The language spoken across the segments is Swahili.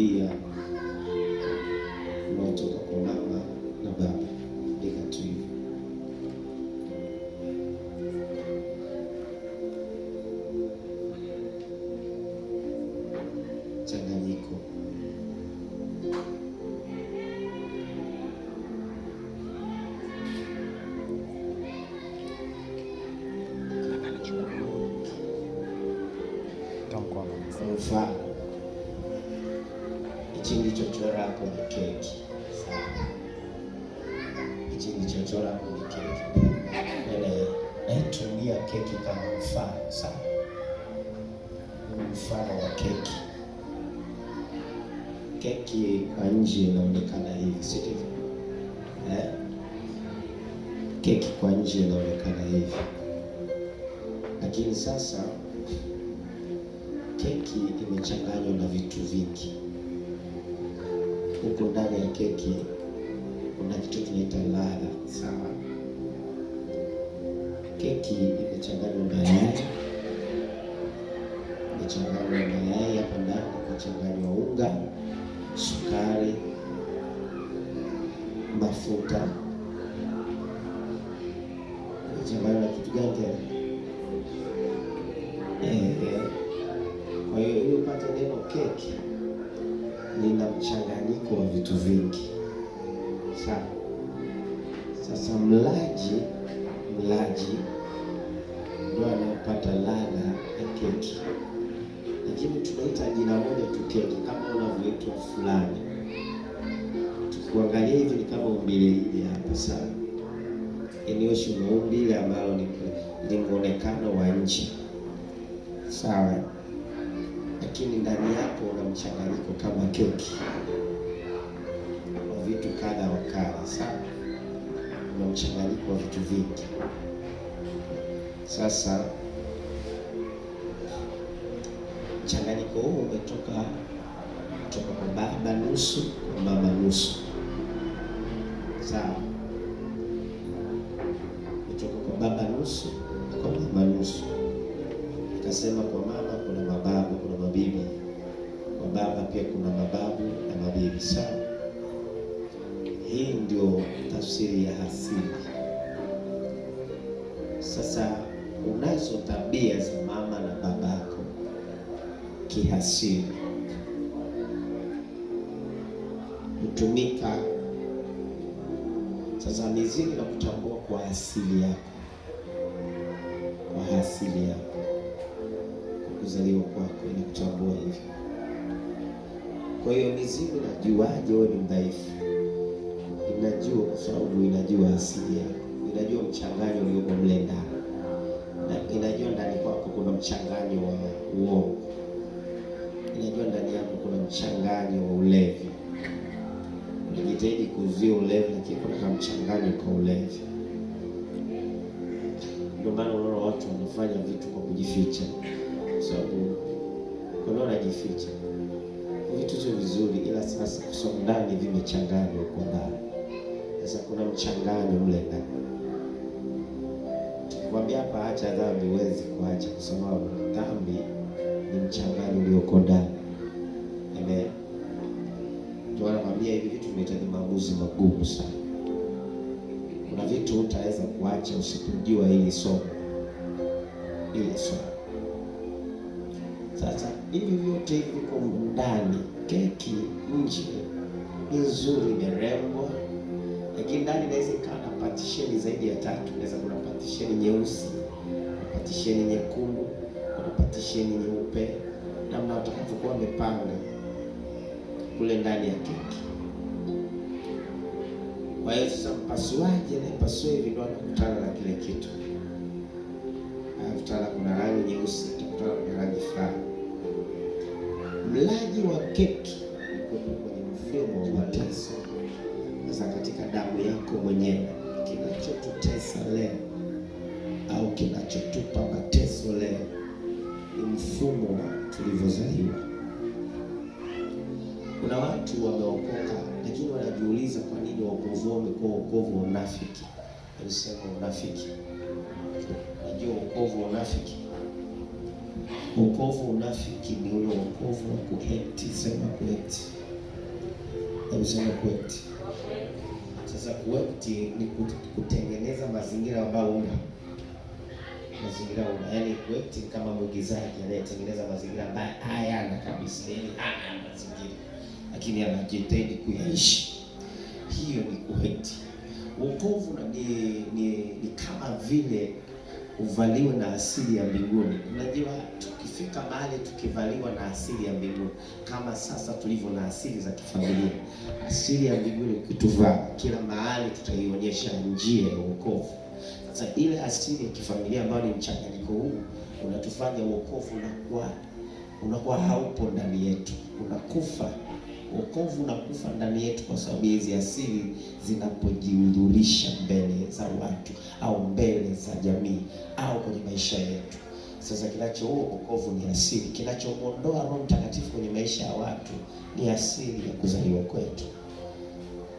familia unaotoka kwa mama na baba. Andika tu hivyo. Changanyiko. Mfano, hichi nilichochora hapo ni keki. Sawa. Hichi nilichochora hapo ni keki. Naitumia keki kama mfano. Sawa. Mfano wa keki. Keki kwa nje inaonekana hivi, si ndivyo? Keki kwa nje inaonekana hivi. Lakini sasa keki imechanganywa na vitu vingi. Huko ndani ya keki kuna kitu kinaitwa ladha. Sawa. Keki imechanganywa na yai. Imechanganywa na yai hapa ndani, imechanganywa unga, sukari, mafuta. Imechanganywa na kitu gani tena? Kwa hiyo ili upate neno keki lina mchanganyiko wa vitu vingi. Sawa. Sasa mlaji ndio anapata ladha ya keki. Lakini tunaita jina moja tu keki, kama unavyoitwa fulani. Tukuangalia hivi ni kama umbile hili hapa. Sawa. Yaani umbile ambalo ni muonekano wa nje. Sawa. Lakini ndani yako una mchanganyiko kama keki wa vitu kadha wa kadha. Sawa. Una mchanganyiko wa vitu vingi. Sasa mchanganyiko huu umetoka kwa baba nusu, kwa mama nusu. Sawa. Umetoka kwa baba nusu, kwa mama nusu. Nikasema kwa mama kuna mababu, kuna mabibi. Kwa baba pia kuna mababu na mabibi. Sawa. Hii ndio tafsiri ya asili. Sasa unazo tabia za mama na babako kiasili, hutumika. Sasa mizimu na kutambua kwa asili yako, kwa asili yako, kwa kuzaliwa kwako inakutambua hivyo. Kwa hiyo mizimu inajuaje wewe ni mdhaifu? Inajua kwa sababu inajua asili yako, inajua mchanganyo ulioko mle ndani, na inajua ndani kwako kuna mchanganyo wa uongo, inajua ndani yako kuna mchanganyo wa ulevi. Unajitahidi kuzuia ulevi, lakini kuna mchanganyo kwa ulevi. Ndio maana unaona watu wanafanya vitu kwa kujificha, sababu kuna wanajificha vitu sio vizuri, ila sasa kwa sababu ndani vimechanganywa huko ndani. Sasa kuna mchanganyo mle ndani. Tukwambia hapa acha dhambi, huwezi kuacha kwa sababu dhambi ni mchanganyo ulioko ndani. Amen. Ndio anakuambia hivi vitu vinahitaji maamuzi magumu sana. Kuna vitu utaweza kuacha usipojua hili somo. Sasa hivi vyote hivi viko ndani. Keki nje ni nzuri, imerembwa, lakini ndani inaweza ikawa na patisheni zaidi ya 3. Inaweza kuna patisheni nyeusi, patisheni nyekundu, kuna patisheni nyeupe, namna watakavyokuwa wamepanga kule ndani ya keki. Kwa hiyo sasa mpasuaji anayepasua hivi ndio anakutana na kile kitu. Anakutana, kuna rangi nyeusi, anakutana na rangi fulani. Mlaji wa keki kwenye mfumo wa mateso. Sasa katika damu yako mwenyewe, kinachotutesa leo au kinachotupa mateso leo ni mfumo wa tulivyozaliwa. Kuna watu wameokoka, lakini wanajiuliza kwa nini wokovu wao umekuwa wokovu wa unafiki. Alisema unafiki. Unajua wokovu wa unafiki? Wokovu unafiki ni ule wokovu wa kuheti, sema kuheti. Hebu sema kuheti. Sasa kuheti ni kutengeneza mazingira ambayo una mazingira una. Yaani kuheti kama mwigizaji anayetengeneza mazingira ambayo hayana kabisa. Yaani hana mazingira, lakini anajitahidi kuyaishi. Hiyo ni kuheti. Wokovu ni kama vile uvaliwe na asili ya mbinguni. Unajua tukifika mahali tukivaliwa na asili ya mbinguni, kama sasa tulivyo na asili za kifamilia, asili ya mbinguni ukituvaa, kila mahali tutaionyesha njia ya wokovu. Sasa ile asili ya kifamilia ambayo ni mchanganyiko huu unatufanya wokovu unakuwa haupo ndani yetu, unakufa. Wokovu unakufa ndani yetu kwa sababu hizi asili zinapojihudhurisha mbele za watu au mbele za jamii au kwenye maisha yetu. Sasa kinachoua wokovu ni asili. Kinachomuondoa Roho Mtakatifu kwenye maisha ya watu ni asili ya kuzaliwa kwetu.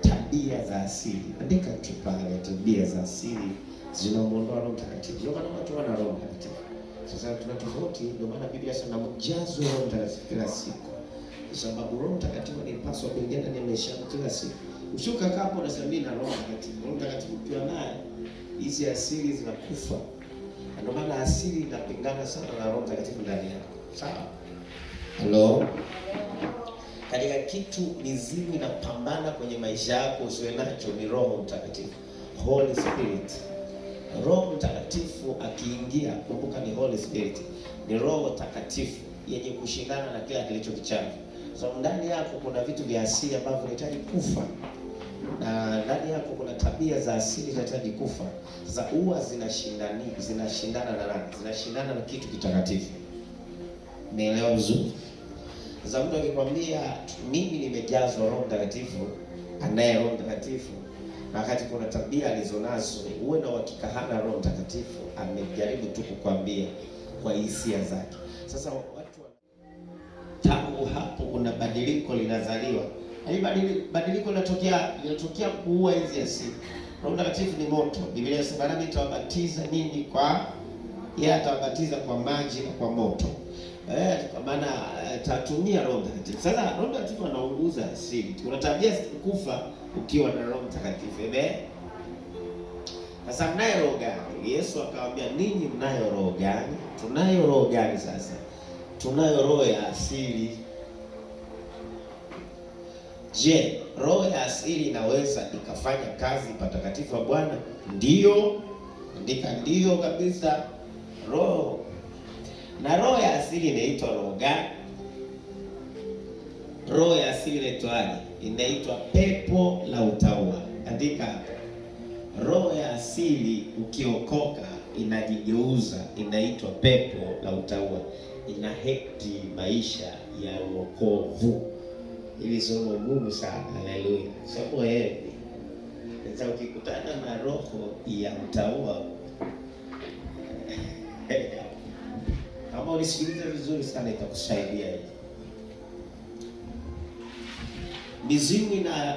Tabia za asili. Andika tu pale, tabia za asili zinamuondoa Roho Mtakatifu. Ndio maana watu wana Roho Mtakatifu. Sasa tuna tofauti, ndio maana Biblia inasema mjazwe Roho Mtakatifu kila siku. Kwa sababu Roho Mtakatifu anapaswa kuingia ndani ya maisha yako kila siku. Ushuka hapo unasema mimi na Roho Mtakatifu. Roho Mtakatifu ukiwa naye, hizi asili zinakufa. Ndio maana asili inapingana sana na Roho Mtakatifu ndani yako. Sawa? Hello? Katika kitu mizimu inapambana kwenye maisha yako usiwe nacho ni Roho Mtakatifu. Holy Spirit. Roho Mtakatifu akiingia, kumbuka ni Holy Spirit. Ni Roho Mtakatifu yenye kushindana na kila kilicho kichafu. So ndani yako kuna vitu vya asili ambavyo vinahitaji kufa. Na ndani yako kuna tabia za asili zinahitaji kufa. Sasa huwa zinashindana na nani? Zinashindana na kitu kitakatifu. Umeelewa vizuri? Sasa mtu akikwambia mimi nimejazwa Roho Mtakatifu, anaye Roho Mtakatifu, na wakati kuna tabia alizonazo, uwe na uhakika hana Roho Mtakatifu, amejaribu tu kukwambia kwa hisia zake. Sasa watu tangu hapo kuna badiliko linazaliwa. Badiliko linatokea kuua hizi asili. Roho Mtakatifu ni moto. Biblia inasema nami nitawabatiza ninyi kwa yeye atawabatiza kwa maji na kwa moto. Kwa maana tatumia Roho Mtakatifu. Sasa Roho Mtakatifu anaunguza asili. Kuna tabia kufa ukiwa na Roho Mtakatifu. Amen. Sasa mnayo roho gani? Yesu akamwambia ninyi mnayo roho gani? Tunayo roho gani sasa? Tunayo roho ya asili. Je, roho ya asili inaweza ikafanya kazi patakatifu wa Bwana? Ndio. Andika ndio kabisa. Roho. Na roho ya asili inaitwa roho gani? Roho ya asili inaitwaje? Inaitwa pepo la utauwa. Andika hapo. Roho ya asili ukiokoka inajigeuza, inaitwa pepo la utauwa. Inahekti maisha ya wokovu. Hili somo gumu sana. Haleluya. Somo heavy. Sasa ukikutana na roho ya utauwa kama unisikilize vizuri sana itakusaidia hii. Mizimu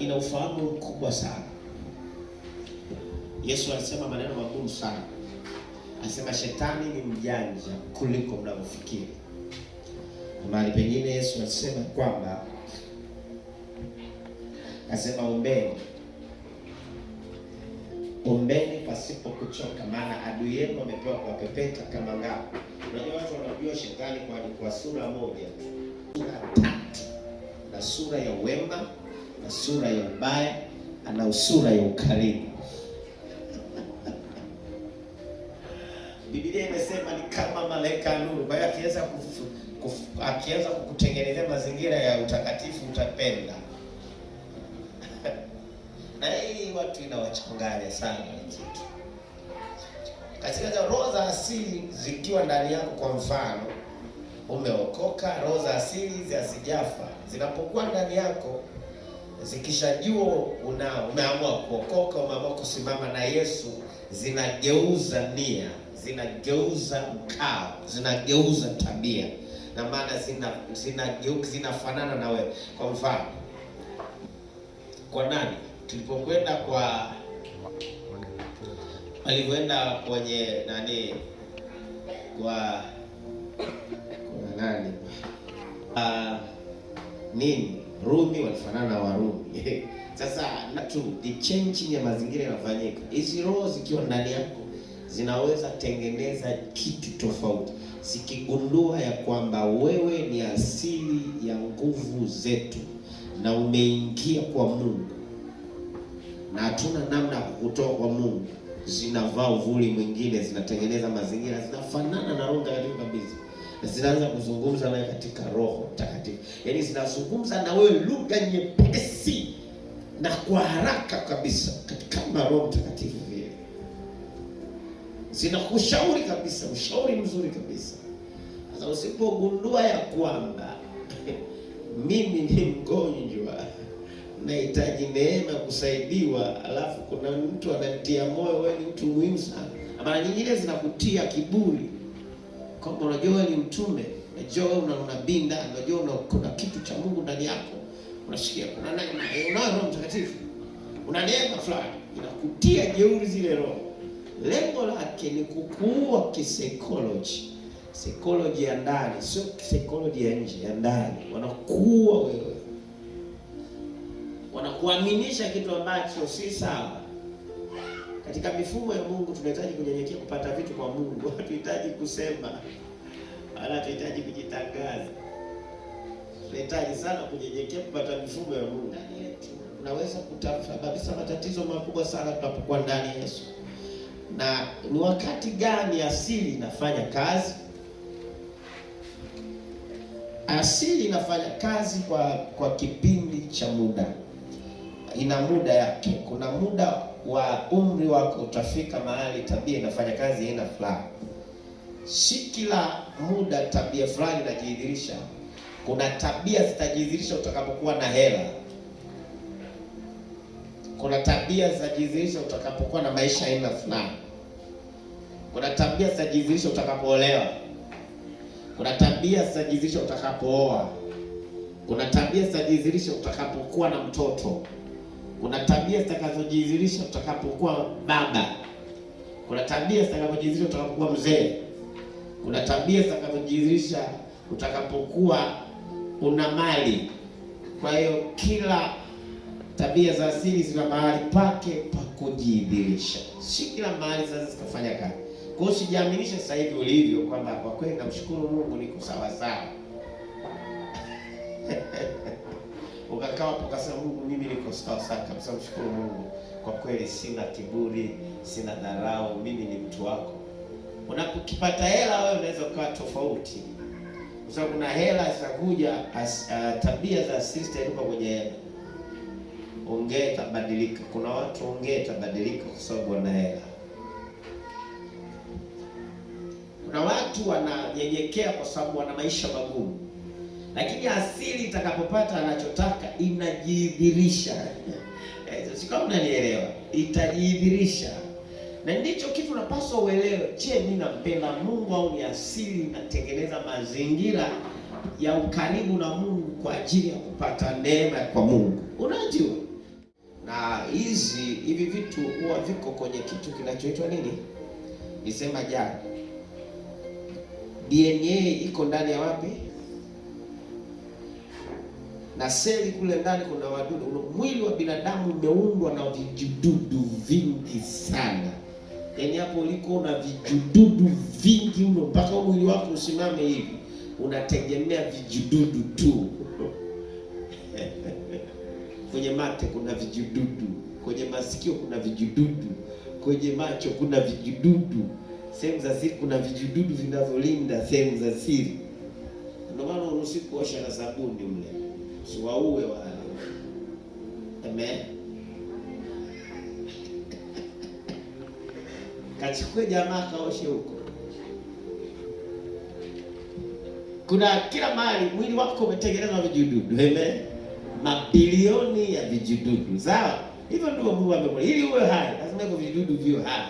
ina ufahamu mkubwa sana. Yesu alisema maneno magumu sana. Anasema shetani ni mjanja kuliko mnavyofikiri. Mahali pengine Yesu alisema kwamba anasema ombeni pasipo kuchoka, maana adui yenu amepewa kuwapepeta kama ngao. Unajua watu wanajua shetani kwa sura moja tu. Sura tatu. Na sura ya wema, na sura ya ubaya, na sura ya ukarimu. Biblia imesema ni kama malaika nuru. Kwa hiyo akianza kukutengenezea mazingira ya utakatifu utapenda. Na hii watu inawachanganya sana kitu. Katika roho za asili zikiwa ndani yako, kwa mfano umeokoka, roho za asili hazijafa. Zinapokuwa ndani yako, zikishajua umeamua kuokoka, umeamua kusimama na Yesu, zinageuza nia, zinageuza mkao, zinageuza tabia. Na maana zinafanana na wewe. Kwa mfano, kwa nani? Tulipokwenda walivyoenda kwenye nani, nini, Rumi walifanana na Warumi. Sasa ni change ya mazingira yanafanyika. Hizi roho zikiwa ndani yako zinaweza tengeneza kitu tofauti, zikigundua ya kwamba wewe ni asili ya nguvu zetu na umeingia kwa Mungu na hatuna namna ya kukutoa kwa Mungu. Zinavaa uvuli mwingine, zinatengeneza mazingira, zinafanana na Roho Mtakatifu kabisa, na zinaanza kuzungumza nawe katika Roho Mtakatifu. Yaani zinazungumza na wewe lugha nyepesi na kwa haraka kabisa, kama Roho Mtakatifu vile. Zinakushauri kabisa, ushauri mzuri kabisa. Sasa usipogundua ya kwamba mimi ni mgonjwa, nahitaji neema kusaidiwa, alafu kuna mtu ananitia moyo, wewe ni mtu muhimu sana. Mara nyingine zinakutia kiburi, kama unajua wewe ni mtume, unajua wewe una nabii ndani, unajua kuna kitu cha Mungu ndani yako, unasikia kuna Roho Mtakatifu, una neema fulani, inakutia jeuri zile roho. Lengo lake ni kukuua kisaikolojia, psychology ya ndani, sio psychology ya nje, ya ndani. Wanakuua wewe, wanakuaminisha kitu ambacho si sawa. Katika mifumo ya Mungu tunahitaji kunyenyekea kupata vitu kwa Mungu. Hatuhitaji kusema wala hatuhitaji kujitangaza. Tunahitaji sana kunyenyekea kupata mifumo ya Mungu ndani yetu. Unaweza kusababisha matatizo makubwa sana tunapokuwa ndani ya Yesu. Na ni wakati gani asili inafanya kazi? Asili inafanya kazi kwa kipindi cha muda. Ina muda yake. Kuna muda wa umri wako utafika mahali tabia inafanya kazi aina fulani. Si kila muda tabia fulani inajidhihirisha. Kuna tabia zitajidhihirisha utakapokuwa na hela. Kuna tabia zitajidhihirisha utakapokuwa na maisha aina fulani. Kuna tabia zitajidhihirisha utakapoolewa. Kuna tabia zitajidhihirisha utakapooa. Kuna tabia zitajidhihirisha utakapokuwa na mtoto. Kuna tabia zitakazojidhihirisha utakapokuwa baba. Kuna tabia zitakazojidhihirisha utakapokuwa mzee. Kuna tabia zitakazojidhihirisha utakapokuwa una mali. Kwa hiyo kila tabia za asili zina mahali pake pa kujidhihirisha. Si kila mahali sasa zitafanya kazi. Kwa hiyo usijiaminishe sasa hivi ulivyo kwamba kwa kweli namshukuru Mungu niko sawa sawa. Ukakaa hapo ukasema Mungu mimi niko sawa sawa kabisa, mshukuru Mungu. Kwa kweli sina kiburi, sina dharau, mimi ni mtu wako. Unapokipata hela wewe unaweza kuwa tofauti. Kwa sababu kuna hela zitakuja, tabia za sister ilikuwa kwenye hela. Ongea itabadilika. Kuna watu ongea itabadilika kwa sababu wana hela. Kuna watu wananyenyekea kwa sababu wana maisha magumu. Lakini asili itakapopata anachotaka inajidhihirisha. Si kama unanielewa, itajidhihirisha. Na ndicho kitu unapaswa uelewe. Je, mimi nampenda Mungu au ni asili inatengeneza mazingira ya ukaribu na Mungu kwa ajili ya kupata neema kwa Mungu? Unajua? Na hivi vitu huwa viko kwenye kitu kinachoitwa nini? Nisema jana. DNA iko ndani ya wapi? Na seli kule ndani kuna wadudu. Mwili wa binadamu umeundwa na vijidudu vingi sana. Yaani hapo uliko una vijidudu vingi mno mpaka mwili wako usimame hivi. Unategemea vijidudu tu. Kwenye mate kuna vijidudu, kwenye masikio kuna vijidudu, kwenye macho kuna vijidudu. Sehemu za siri kuna vijidudu vinavyolinda sehemu za siri. Ndio maana uruhusiwi kuosha na sabuni mle. Usiwaue wale. Amen. Kachukue jamaa kaoshe huko. Kuna kila mahali mwili wako umetengenezwa vijidudu. Amen. Mabilioni ya vijidudu. Sawa? Hivyo ndio Mungu amekuwa. Ili uwe hai, lazima vijidudu viwe hai.